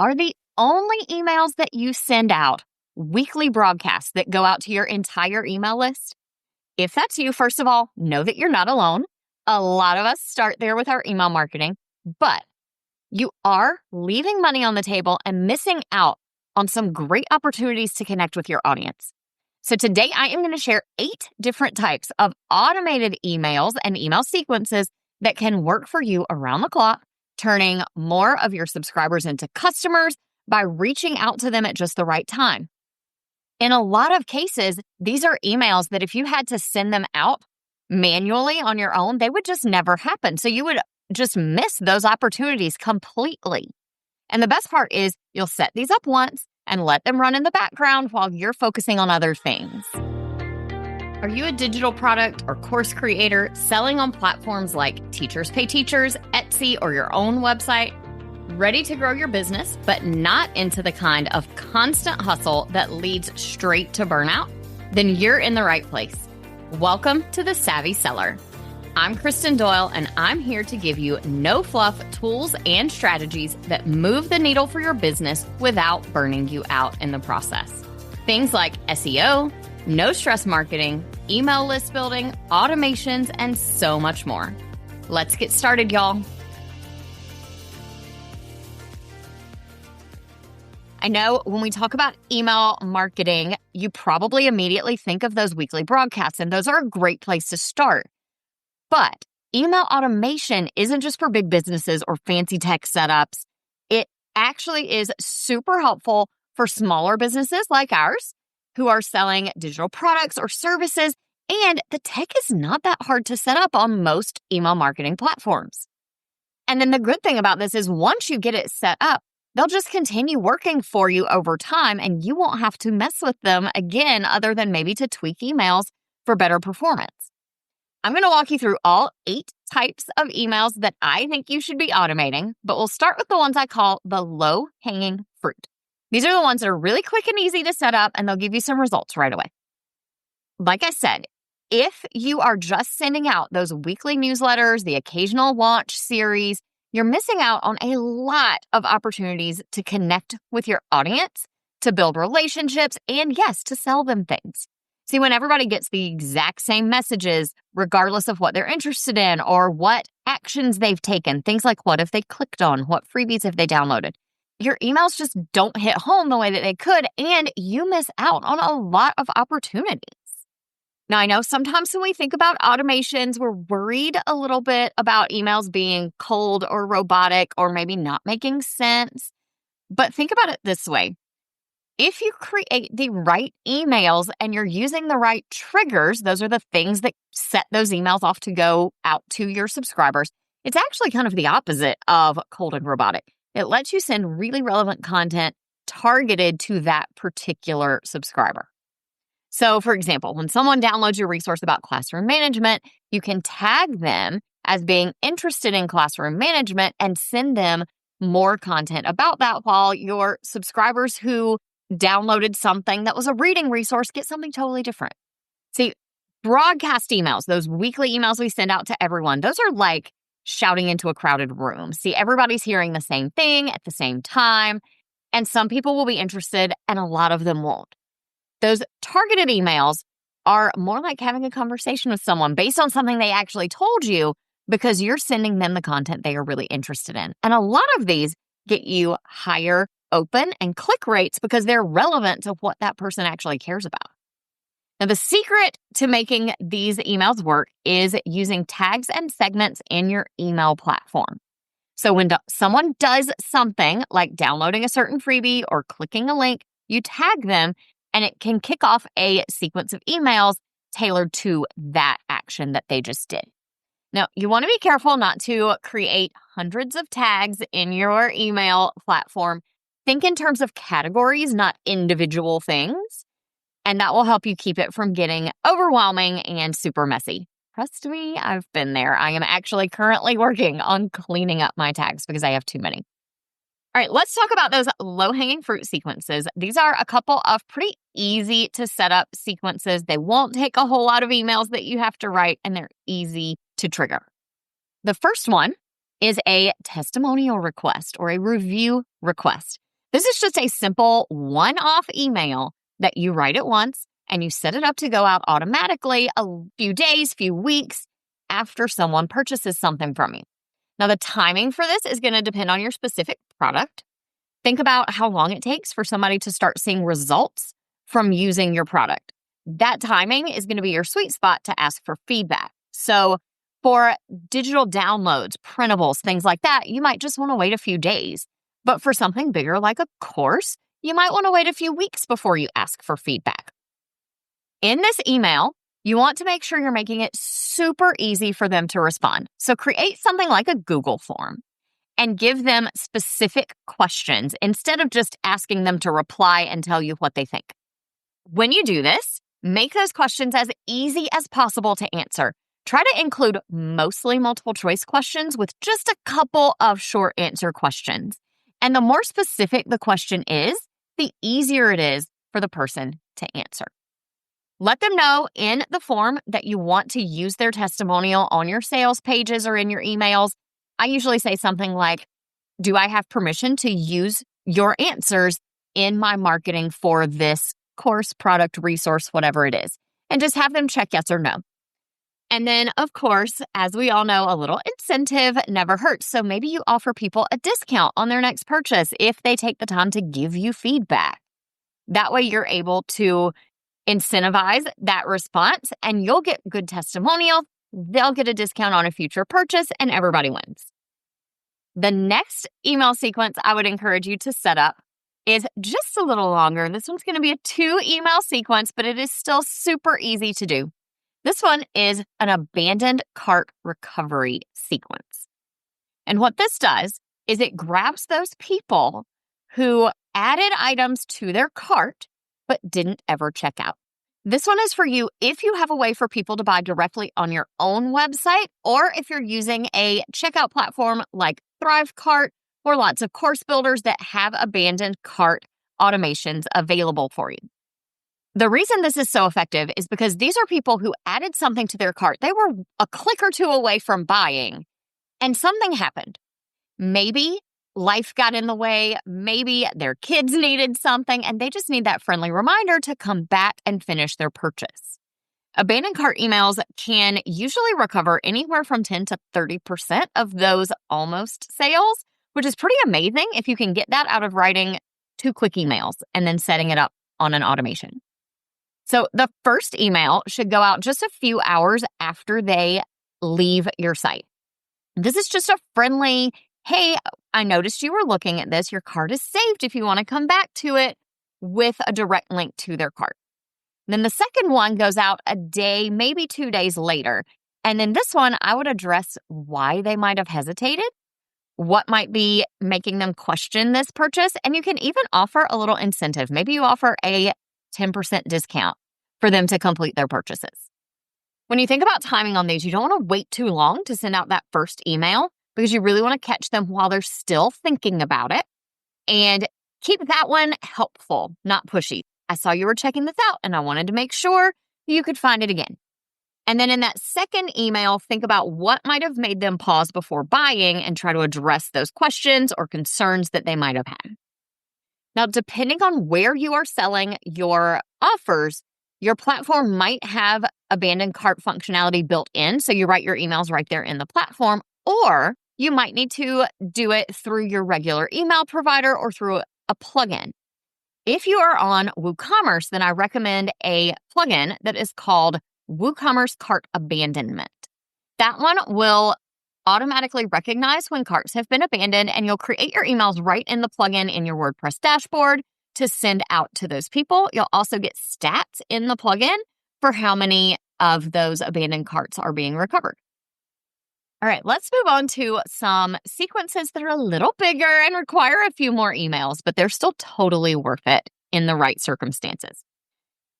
are the only emails that you send out weekly broadcasts that go out to your entire email list? If that's you, first of all, know that you're not alone. A lot of us start there with our email marketing, but you are leaving money on the table and missing out on some great opportunities to connect with your audience. So today I am going to share 8 different types of automated emails and email sequences that can work for you around the clock, turning more of your subscribers into customers by reaching out to them at just the right time. In a lot of cases, these are emails that if you had to send them out manually on your own, they would just never happen. So you would just miss those opportunities completely. And the best part is you'll set these up once and let them run in the background while you're focusing on other things. Are you a digital product or course creator selling on platforms like Teachers Pay Teachers, Etsy, or your own website? Ready to grow your business, but not into the kind of constant hustle that leads straight to burnout? Then you're in the right place. Welcome to The Savvy Seller. I'm Kristen Doyle, and I'm here to give you no-fluff tools and strategies that move the needle for your business without burning you out in the process. Things like SEO, no-stress marketing, email list building, automations, and so much more. Let's get started, y'all. I know when we talk about email marketing, you probably immediately think of those weekly broadcasts, and those are a great place to start. But email automation isn't just for big businesses or fancy tech setups. It actually is super helpful for smaller businesses like ours who are selling digital products or services, and the tech is not that hard to set up on most email marketing platforms. And then the good thing about this is once you get it set up, they'll just continue working for you over time, and you won't have to mess with them again other than maybe to tweak emails for better performance. I'm going to walk you through all 8 types of emails that I think you should be automating, but we'll start with the ones I call the low-hanging fruit. These are the ones that are really quick and easy to set up, and they'll give you some results right away. Like I said, if you are just sending out those weekly newsletters, the occasional launch series, you're missing out on a lot of opportunities to connect with your audience, to build relationships, and yes, to sell them things. See, when everybody gets the exact same messages, regardless of what they're interested in or what actions they've taken, things like what if they clicked on, what freebies have they downloaded, your emails just don't hit home the way that they could, and you miss out on a lot of opportunities. Now, I know sometimes when we think about automations, we're worried a little bit about emails being cold or robotic or maybe not making sense. But think about it this way. If you create the right emails and you're using the right triggers, those are the things that set those emails off to go out to your subscribers. It's actually kind of the opposite of cold and robotic. It lets you send really relevant content targeted to that particular subscriber. So, for example, when someone downloads your resource about classroom management, you can tag them as being interested in classroom management and send them more content about that, while your subscribers who downloaded something that was a reading resource get something totally different. See, broadcast emails, those weekly emails we send out to everyone, those are like shouting into a crowded room. See, everybody's hearing the same thing at the same time, and some people will be interested and a lot of them won't. Those targeted emails are more like having a conversation with someone based on something they actually told you because you're sending them the content they are really interested in. And a lot of these get you higher open and click rates because they're relevant to what that person actually cares about. Now, the secret to making these emails work is using tags and segments in your email platform. So when someone does something like downloading a certain freebie or clicking a link, you tag them and it can kick off a sequence of emails tailored to that action that they just did. Now, you want to be careful not to create hundreds of tags in your email platform. Think in terms of categories, not individual things, and that will help you keep it from getting overwhelming and super messy. Trust me, I've been there. I am actually currently working on cleaning up my tags because I have too many. All right, let's talk about those low-hanging fruit sequences. These are a couple of pretty easy to set up sequences. They won't take a whole lot of emails that you have to write, and they're easy to trigger. The first one is a testimonial request or a review request. This is just a simple one-off email that you write at once and you set it up to go out automatically a few days, few weeks after someone purchases something from you. Now, the timing for this is going to depend on your specific product. Think about how long it takes for somebody to start seeing results from using your product. That timing is going to be your sweet spot to ask for feedback. So for digital downloads, printables, things like that, you might just want to wait a few days. But for something bigger like a course, you might want to wait a few weeks before you ask for feedback. In this email, you want to make sure you're making it super easy for them to respond. So create something like a Google form and give them specific questions instead of just asking them to reply and tell you what they think. When you do this, make those questions as easy as possible to answer. Try to include mostly multiple choice questions with just a couple of short answer questions. And the more specific the question is, the easier it is for the person to answer. Let them know in the form that you want to use their testimonial on your sales pages or in your emails. I usually say something like, do I have permission to use your answers in my marketing for this course, product, resource, whatever it is? And just have them check yes or no. And then, of course, as we all know, a little incentive never hurts. So maybe you offer people a discount on their next purchase if they take the time to give you feedback. That way you're able to incentivize that response and you'll get good testimonial. They'll get a discount on a future purchase and everybody wins. The next email sequence I would encourage you to set up is just a little longer. This one's going to be a 2-email sequence, but it is still super easy to do. This one is an abandoned cart recovery sequence. And what this does is it grabs those people who added items to their cart but didn't ever check out. This one is for you if you have a way for people to buy directly on your own website, or if you're using a checkout platform like Thrivecart or lots of course builders that have abandoned cart automations available for you. The reason this is so effective is because these are people who added something to their cart. They were a click or two away from buying, and something happened. Maybe life got in the way, maybe their kids needed something, and they just need that friendly reminder to come back and finish their purchase. Abandoned cart emails can usually recover anywhere from 10 to 30% of those almost sales, which is pretty amazing if you can get that out of writing 2 quick emails and then setting it up on an automation. So the first email should go out just a few hours after they leave your site. This is just a friendly, hey, I noticed you were looking at this. Your cart is saved if you want to come back to it, with a direct link to their cart. Then the second one goes out a day, maybe 2 days later. And then this one, I would address why they might have hesitated, what might be making them question this purchase. And you can even offer a little incentive. Maybe you offer a 10% discount for them to complete their purchases. When you think about timing on these, you don't want to wait too long to send out that first email because you really want to catch them while they're still thinking about it. And keep that one helpful, not pushy. I saw you were checking this out and I wanted to make sure you could find it again. And then in that second email, think about what might have made them pause before buying and try to address those questions or concerns that they might have had. Now, depending on where you are selling your offers, your platform might have abandoned cart functionality built in, so you write your emails right there in the platform, or you might need to do it through your regular email provider or through a plugin. If you are on WooCommerce, then I recommend a plugin that is called WooCommerce Cart Abandonment. That one will automatically recognize when carts have been abandoned, and you'll create your emails right in the plugin in your WordPress dashboard to send out to those people. You'll also get stats in the plugin for how many of those abandoned carts are being recovered. All right, let's move on to some sequences that are a little bigger and require a few more emails, but they're still totally worth it in the right circumstances.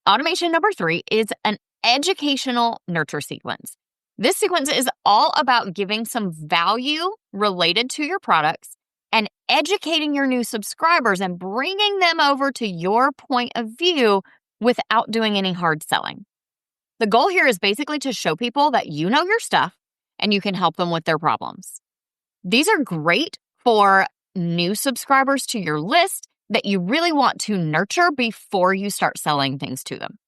Automation number 3 is an educational nurture sequence. This sequence is all about giving some value related to your products and educating your new subscribers and bringing them over to your point of view without doing any hard selling. The goal here is basically to show people that you know your stuff and you can help them with their problems. These are great for new subscribers to your list that you really want to nurture before you start selling things to them.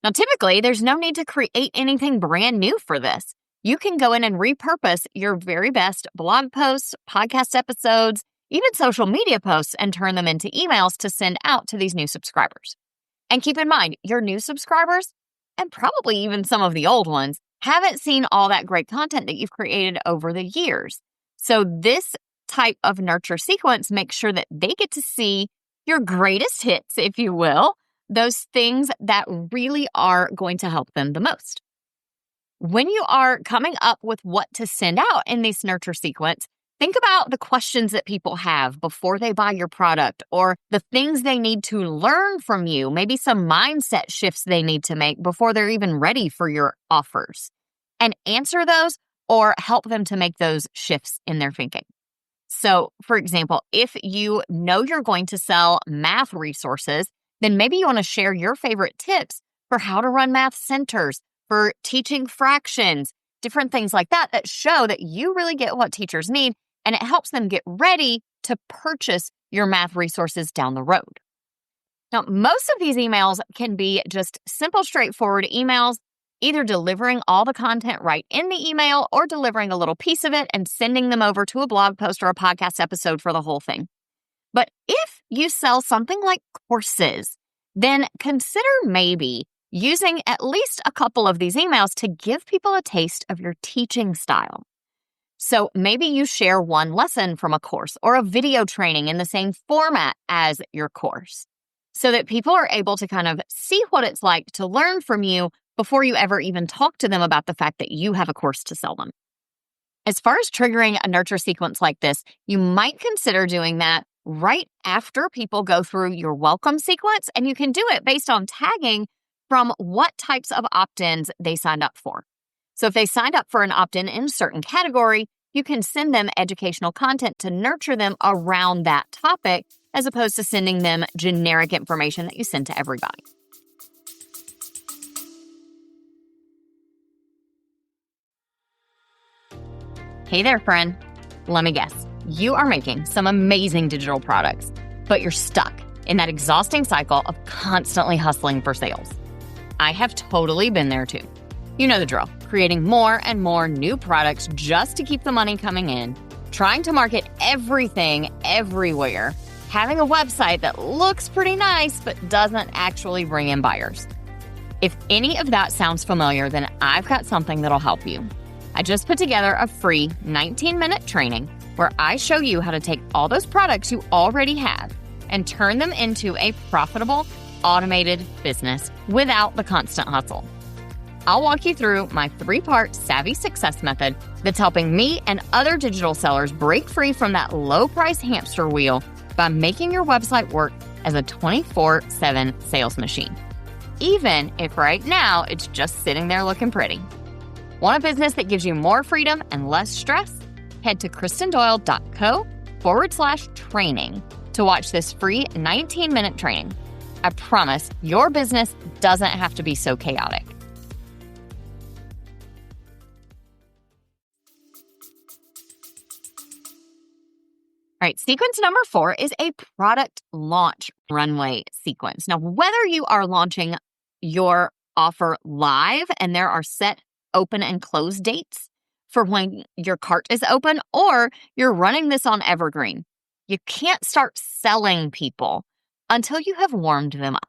Now, typically, there's no need to create anything brand new for this. You can go in and repurpose your very best blog posts, podcast episodes, even social media posts, and turn them into emails to send out to these new subscribers. And keep in mind, your new subscribers, and probably even some of the old ones, haven't seen all that great content that you've created over the years. So this type of nurture sequence makes sure that they get to see your greatest hits, if you will, those things that really are going to help them the most. When you are coming up with what to send out in this nurture sequence, think about the questions that people have before they buy your product or the things they need to learn from you, maybe some mindset shifts they need to make before they're even ready for your offers, and answer those or help them to make those shifts in their thinking. So, for example, if you know you're going to sell math resources, then maybe you want to share your favorite tips for how to run math centers, for teaching fractions, different things like that that show that you really get what teachers need, and it helps them get ready to purchase your math resources down the road. Now, most of these emails can be just simple, straightforward emails, either delivering all the content right in the email or delivering a little piece of it and sending them over to a blog post or a podcast episode for the whole thing. But if you sell something like courses, then consider maybe using at least a couple of these emails to give people a taste of your teaching style. So maybe you share one lesson from a course or a video training in the same format as your course so that people are able to kind of see what it's like to learn from you before you ever even talk to them about the fact that you have a course to sell them. As far as triggering a nurture sequence like this, you might consider doing that right after people go through your welcome sequence, and you can do it based on tagging from what types of opt-ins they signed up for. So if they signed up for an opt-in in a certain category, you can send them educational content to nurture them around that topic, as opposed to sending them generic information that you send to everybody. Hey there, friend. Let me guess. You are making some amazing digital products, but you're stuck in that exhausting cycle of constantly hustling for sales. I have totally been there too. You know the drill. Creating more and more new products just to keep the money coming in, trying to market everything everywhere, having a website that looks pretty nice but doesn't actually bring in buyers. If any of that sounds familiar, then I've got something that'll help you. I just put together a free 19-minute training where I show you how to take all those products you already have and turn them into a profitable, automated business without the constant hustle. I'll walk you through my 3-part Savvy Success method that's helping me and other digital sellers break free from that low-price hamster wheel by making your website work as a 24/7 sales machine, even if right now it's just sitting there looking pretty. Want a business that gives you more freedom and less stress? Head to kristendoyle.co/training to watch this free 19-minute training. I promise your business doesn't have to be so chaotic. All right, sequence number 4 is a product launch runway sequence. Now, whether you are launching your offer live and there are set open and close dates for when your cart is open, or you're running this on evergreen, you can't start selling people until you have warmed them up.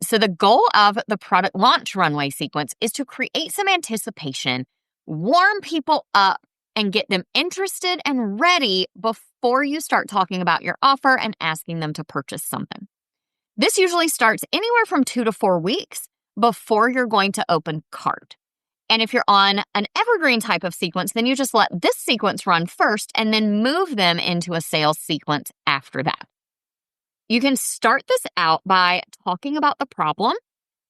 So the goal of the product launch runway sequence is to create some anticipation, warm people up, and get them interested and ready before you start talking about your offer and asking them to purchase something. This usually starts anywhere from 2 to 4 weeks before you're going to open cart. And if you're on an evergreen type of sequence, then you just let this sequence run first and then move them into a sales sequence after that. You can start this out by talking about the problem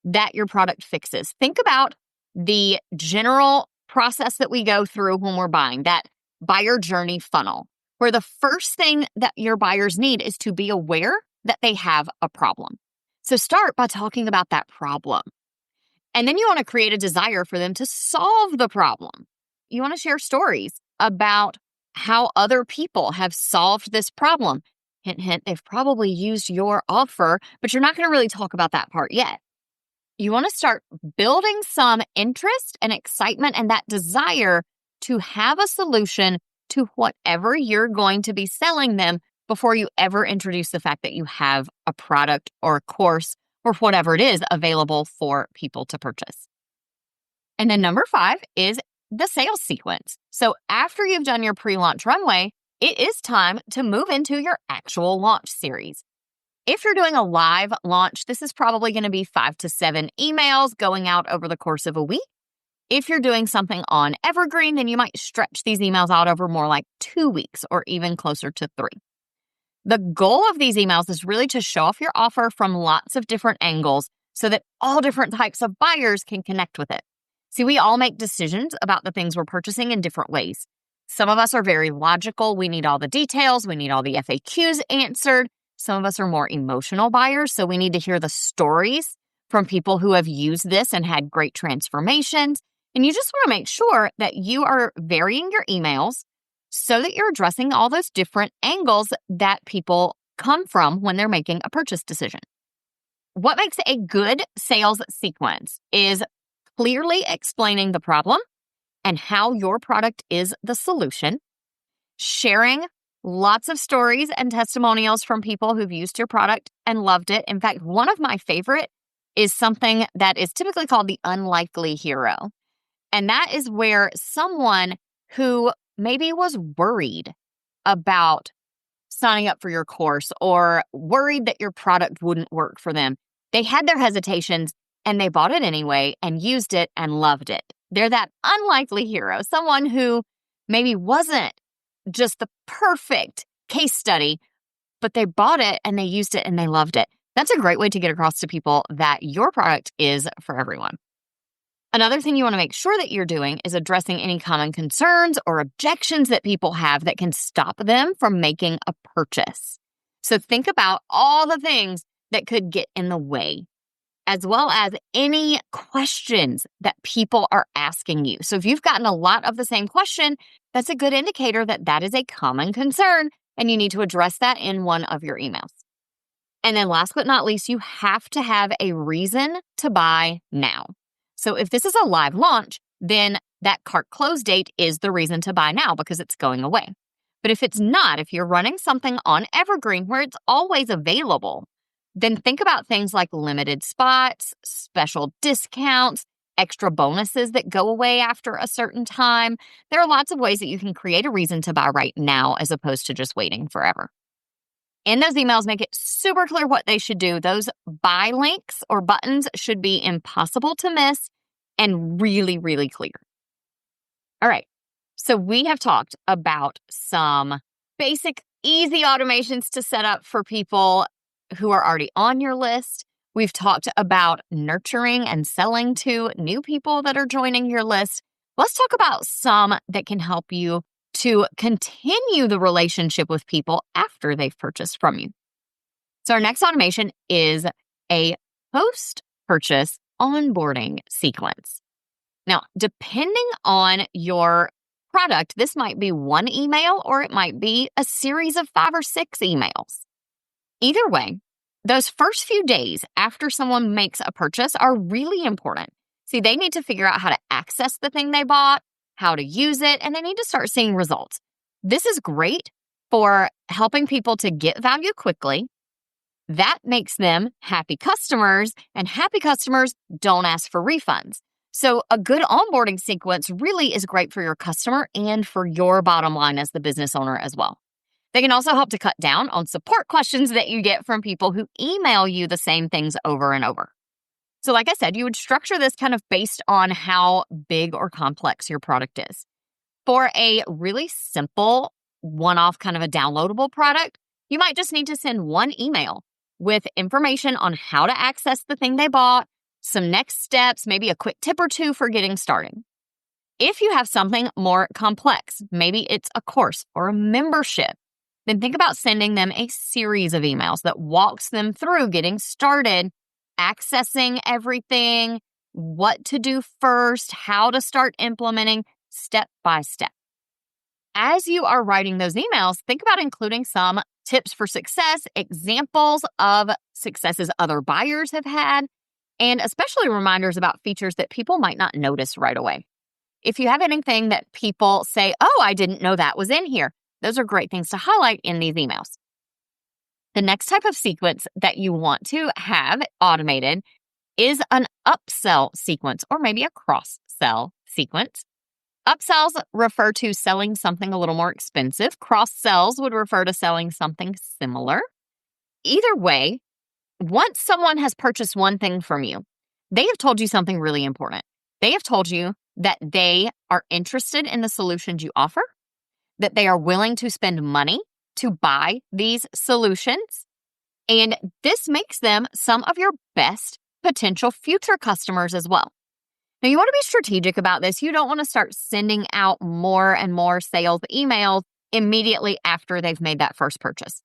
that your product fixes. Think about the general process that we go through when we're buying, that buyer journey funnel, where the first thing that your buyers need is to be aware that they have a problem. So start by talking about that problem. And then you want to create a desire for them to solve the problem. You want to share stories about how other people have solved this problem. hint, hint, they've probably used your offer, but you're not going to really talk about that part yet. You want to start building some interest and excitement and that desire to have a solution to whatever you're going to be selling them before you ever introduce the fact that you have a product or a course or whatever it is available for people to purchase. And then number 5 is the sales sequence. So after you've done your pre-launch runway, it is time to move into your actual launch series. If you're doing a live launch, this is probably going to be 5 to 7 emails going out over the course of a week. If you're doing something on Evergreen, then you might stretch these emails out over more like 2 weeks or even closer to 3. The goal of these emails is really to show off your offer from lots of different angles so that all different types of buyers can connect with it. See, we all make decisions about the things we're purchasing in different ways. Some of us are very logical. We need all the details. We need all the FAQs answered. Some of us are more emotional buyers, so we need to hear the stories from people who have used this and had great transformations. And you just want to make sure that you are varying your emails so that you're addressing all those different angles that people come from when they're making a purchase decision. What makes a good sales sequence is clearly explaining the problem and how your product is the solution, sharing lots of stories and testimonials from people who've used your product and loved it. In fact, one of my favorite is something that is typically called the unlikely hero. And that is where someone who maybe was worried about signing up for your course or worried that your product wouldn't work for them, they had their hesitations and they bought it anyway and used it and loved it. They're that unlikely hero, someone who maybe wasn't just the perfect case study, but they bought it and they used it and they loved it. That's a great way to get across to people that your product is for everyone. Another thing you want to make sure that you're doing is addressing any common concerns or objections that people have that can stop them from making a purchase. So think about all the things that could get in the way, as well as any questions that people are asking you. So if you've gotten a lot of the same question, that's a good indicator that that is a common concern and you need to address that in one of your emails. And then last but not least, you have to have a reason to buy now. So if this is a live launch, then that cart close date is the reason to buy now because it's going away. But if it's not, if you're running something on Evergreen where it's always available, then think about things like limited spots, special discounts, extra bonuses that go away after a certain time. There are lots of ways that you can create a reason to buy right now as opposed to just waiting forever. In those emails, make it super clear what they should do. Those buy links or buttons should be impossible to miss and really, really clear. All right. So we have talked about some basic, easy automations to set up for people who are already on your list. We've talked about nurturing and selling to new people that are joining your list. Let's talk about some that can help you to continue the relationship with people after they've purchased from you. So our next automation is a post-purchase onboarding sequence. Now, depending on your product, this might be one email or it might be a series of 5 or 6 emails. Either way, those first few days after someone makes a purchase are really important. See, they need to figure out how to access the thing they bought, how to use it, and they need to start seeing results. This is great for helping people to get value quickly. That makes them happy customers, and happy customers don't ask for refunds. So a good onboarding sequence really is great for your customer and for your bottom line as the business owner as well. They can also help to cut down on support questions that you get from people who email you the same things over and over. So like I said, you would structure this kind of based on how big or complex your product is. For a really simple one-off kind of a downloadable product, you might just need to send one email with information on how to access the thing they bought, some next steps, maybe a quick tip or two for getting started. If you have something more complex, maybe it's a course or a membership, then think about sending them a series of emails that walks them through getting started, accessing everything, what to do first, how to start implementing step by step. As you are writing those emails, think about including some tips for success, examples of successes other buyers have had, and especially reminders about features that people might not notice right away. If you have anything that people say, oh, I didn't know that was in here, those are great things to highlight in these emails. The next type of sequence that you want to have automated is an upsell sequence or maybe a cross-sell sequence. Upsells refer to selling something a little more expensive. Cross-sells would refer to selling something similar. Either way, once someone has purchased one thing from you, they have told you something really important. They have told you that they are interested in the solutions you offer, that they are willing to spend money to buy these solutions, and this makes them some of your best potential future customers as well. Now, you want to be strategic about this. You don't want to start sending out more and more sales emails immediately after they've made that first purchase.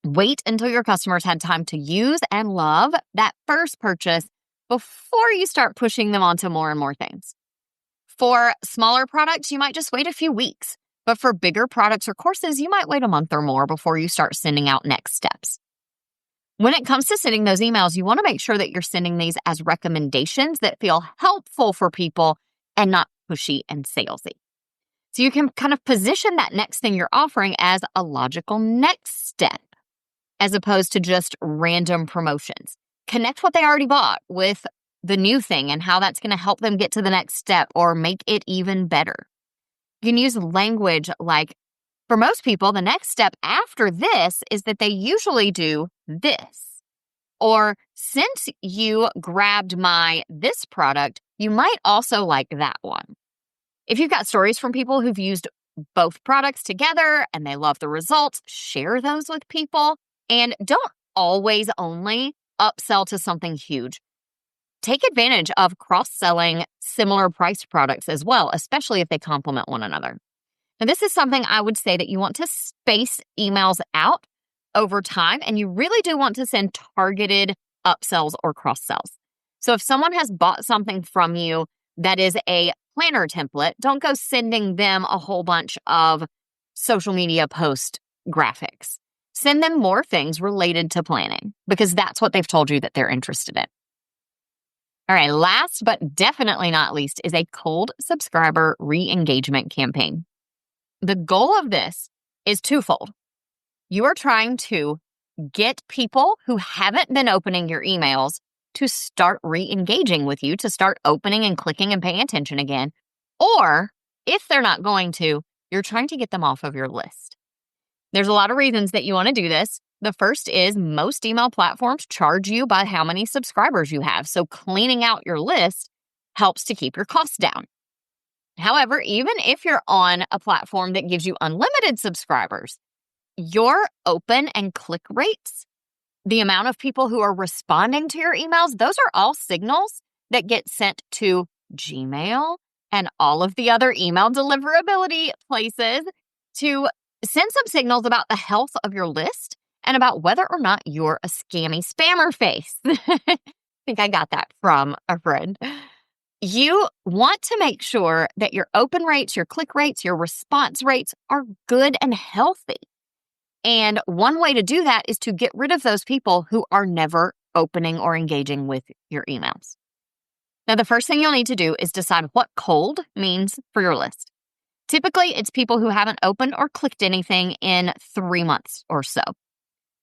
Wait until your customers had time to use and love that first purchase before you start pushing them onto more and more things. For smaller products, you might just wait a few weeks. But for bigger products or courses, you might wait a month or more before you start sending out next steps. When it comes to sending those emails, you want to make sure that you're sending these as recommendations that feel helpful for people and not pushy and salesy. So you can kind of position that next thing you're offering as a logical next step, as opposed to just random promotions. Connect what they already bought with the new thing and how that's going to help them get to the next step or make it even better. You can use language like, for most people, the next step after this is that they usually do this. Or, since you grabbed this product, you might also like that one. If you've got stories from people who've used both products together and they love the results, share those with people. And don't always only upsell to something huge. Take advantage of cross-selling similar priced products as well, especially if they complement one another. Now, this is something I would say that you want to space emails out over time, and you really do want to send targeted upsells or cross-sells. So if someone has bought something from you that is a planner template, don't go sending them a whole bunch of social media post graphics. Send them more things related to planning because that's what they've told you that they're interested in. All right, last but definitely not least is a cold subscriber re-engagement campaign. The goal of this is twofold. You are trying to get people who haven't been opening your emails to start re-engaging with you, to start opening and clicking and paying attention again. Or if they're not going to, you're trying to get them off of your list. There's a lot of reasons that you want to do this. The first is most email platforms charge you by how many subscribers you have. So cleaning out your list helps to keep your costs down. However, even if you're on a platform that gives you unlimited subscribers, your open and click rates, the amount of people who are responding to your emails, those are all signals that get sent to Gmail and all of the other email deliverability places to send some signals about the health of your list and about whether or not you're a scammy spammer face. I think I got that from a friend. You want to make sure that your open rates, your click rates, your response rates are good and healthy. And one way to do that is to get rid of those people who are never opening or engaging with your emails. Now, the first thing you'll need to do is decide what cold means for your list. Typically, it's people who haven't opened or clicked anything in 3 months or so.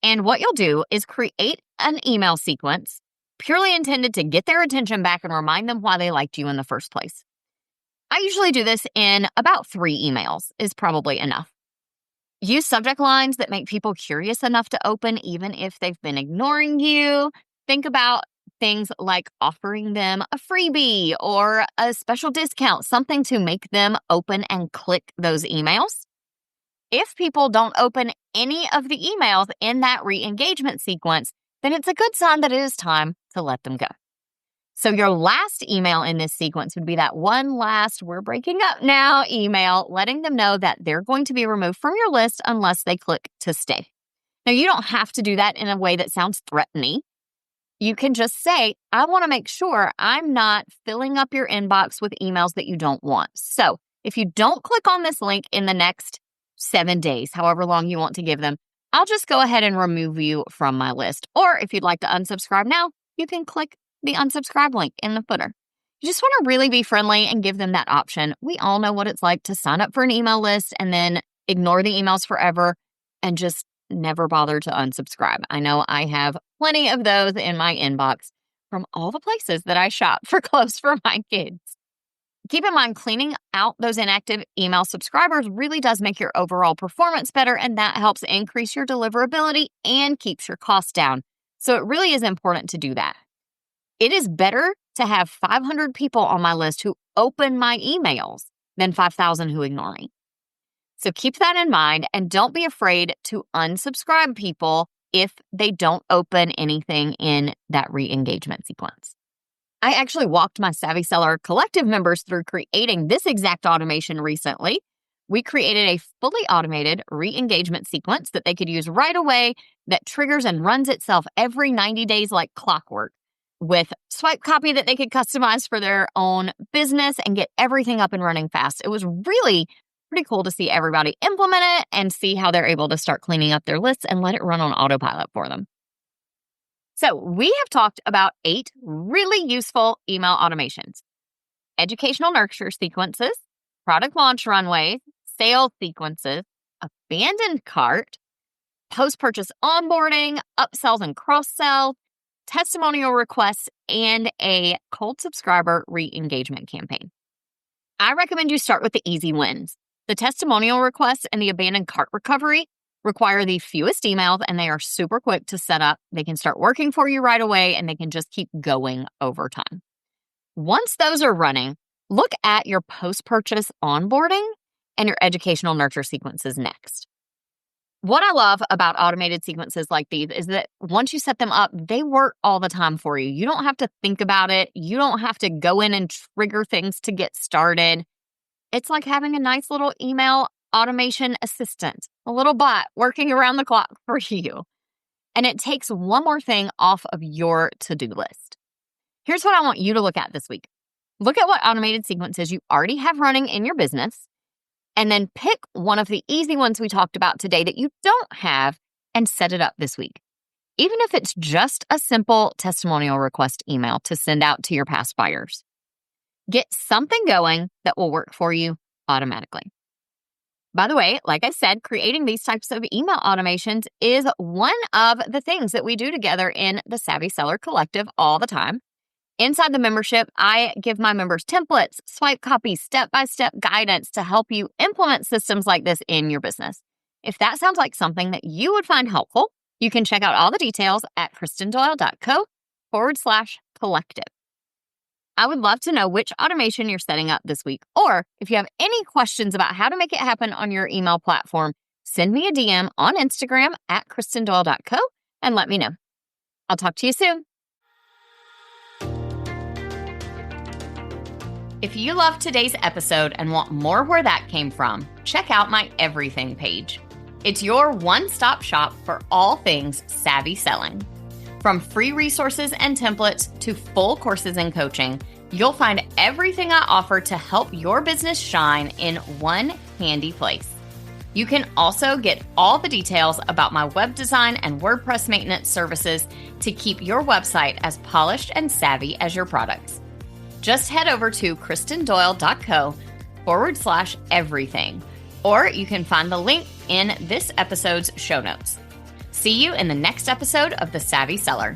And what you'll do is create an email sequence purely intended to get their attention back and remind them why they liked you in the first place. I usually do this in about 3 emails is probably enough. Use subject lines that make people curious enough to open even if they've been ignoring you. Think about things like offering them a freebie or a special discount, something to make them open and click those emails. If people don't open any of the emails in that re-engagement sequence, then it's a good sign that it is time to let them go. So your last email in this sequence would be that one last "we're breaking up now" email, letting them know that they're going to be removed from your list unless they click to stay. Now, you don't have to do that in a way that sounds threatening. You can just say, I want to make sure I'm not filling up your inbox with emails that you don't want. So if you don't click on this link in the next 7 days, however long you want to give them, I'll just go ahead and remove you from my list. Or if you'd like to unsubscribe now, you can click the unsubscribe link in the footer. You just want to really be friendly and give them that option. We all know what it's like to sign up for an email list and then ignore the emails forever and just never bother to unsubscribe. I know I have plenty of those in my inbox from all the places that I shop for clothes for my kids. Keep in mind, cleaning out those inactive email subscribers really does make your overall performance better, and that helps increase your deliverability and keeps your costs down. So it really is important to do that. It is better to have 500 people on my list who open my emails than 5,000 who ignore me. So keep that in mind and don't be afraid to unsubscribe people if they don't open anything in that re-engagement sequence. I actually walked my Savvy Seller Collective members through creating this exact automation recently. We created a fully automated re-engagement sequence that they could use right away that triggers and runs itself every 90 days like clockwork, with swipe copy that they could customize for their own business and get everything up and running fast. It was really pretty cool to see everybody implement it and see how they're able to start cleaning up their lists and let it run on autopilot for them. So we have talked about 8 really useful email automations: educational nurture sequences, product launch runways, sales sequences, abandoned cart, post-purchase onboarding, upsells and cross-sells, testimonial requests, and a cold subscriber re-engagement campaign. I recommend you start with the easy wins. The testimonial requests and the abandoned cart recovery require the fewest emails, and they are super quick to set up. They can start working for you right away, and they can just keep going over time. Once those are running, look at your post-purchase onboarding and your educational nurture sequences next. What I love about automated sequences like these is that once you set them up, they work all the time for you. You don't have to think about it. You don't have to go in and trigger things to get started. It's like having a nice little email automation assistant, a little bot working around the clock for you. And it takes one more thing off of your to-do list. Here's what I want you to look at this week. Look at what automated sequences you already have running in your business, and then pick one of the easy ones we talked about today that you don't have and set it up this week. Even if it's just a simple testimonial request email to send out to your past buyers. Get something going that will work for you automatically. By the way, like I said, creating these types of email automations is one of the things that we do together in the Savvy Seller Collective all the time. Inside the membership, I give my members templates, swipe copies, step-by-step guidance to help you implement systems like this in your business. If that sounds like something that you would find helpful, you can check out all the details at kristendoyle.co/collective. I would love to know which automation you're setting up this week, or if you have any questions about how to make it happen on your email platform, send me a DM on Instagram at kristendoyle.co and let me know. I'll talk to you soon. If you loved today's episode and want more where that came from, check out my everything page. It's your one-stop shop for all things savvy selling. From free resources and templates to full courses and coaching, you'll find everything I offer to help your business shine in one handy place. You can also get all the details about my web design and WordPress maintenance services to keep your website as polished and savvy as your products. Just head over to kristendoyle.co/everything, or you can find the link in this episode's show notes. See you in the next episode of The Savvy Seller.